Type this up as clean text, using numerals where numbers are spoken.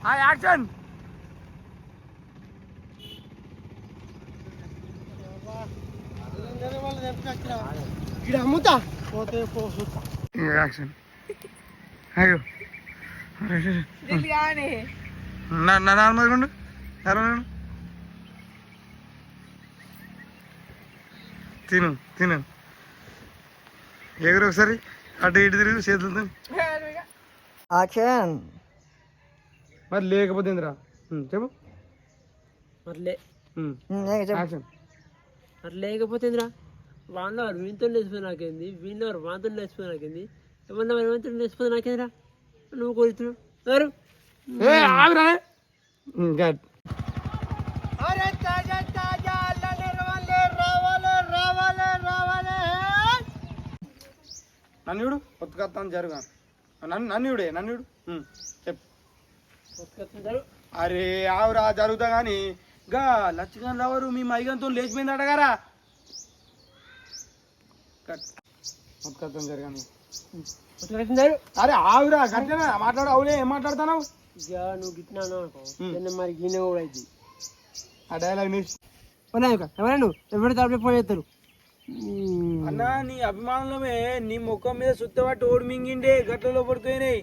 Action. ఇక్కడ అమ్ముతా పోతే యాక్షన్. అయ్యో నార్మల్గా ఉండు. తిను తిను ఎగురు ఒకసారి అటు ఇటు తిరిగి చేతులతో. యాక్షన్. మరి లేకపోతే ఏందిరా చెప్పు. యాక్షన్. మరి లేకపోతే వాళ్ళ వీళ్ళతో లేచిపోయి నాకేంది, వీళ్ళు వాంతో లేచిపోయి నాకేంది, ఏమన్నా ఏమంతా లేచిపోతే నాకేందిరా నువ్వు కోరుతున్నావు ఎవరు? నన్నుడు కొత్తకొత్తాను జరుగా నన్నుడే నన్నుడు చెప్పు. అరే ఆవురా జరుగుతా కానీ గా లక్ష్మణ్ రావు మీ మైగంతో లేచిపోయింది అడగారా. కొత్తకొత్తాను జరగాను. అరే ఆవురా గట్టినా మాట్లాడు. అవులే ఏం మాట్లాడుతున్నావు? నువ్వు గిట్టినాను అనుకో మరి గిన్నె కూడా అయింది. ఆ డైలాగ్ నీ ఎవరైనా నువ్వు ఎవరి తరపు ఫోన్ చేస్తారు అన్నా. నీ అభిమానులమే నీ ముఖం మీద సుత్తబట్టి ఓడి మింగిండే గట్లలో పడిపోయినాయి.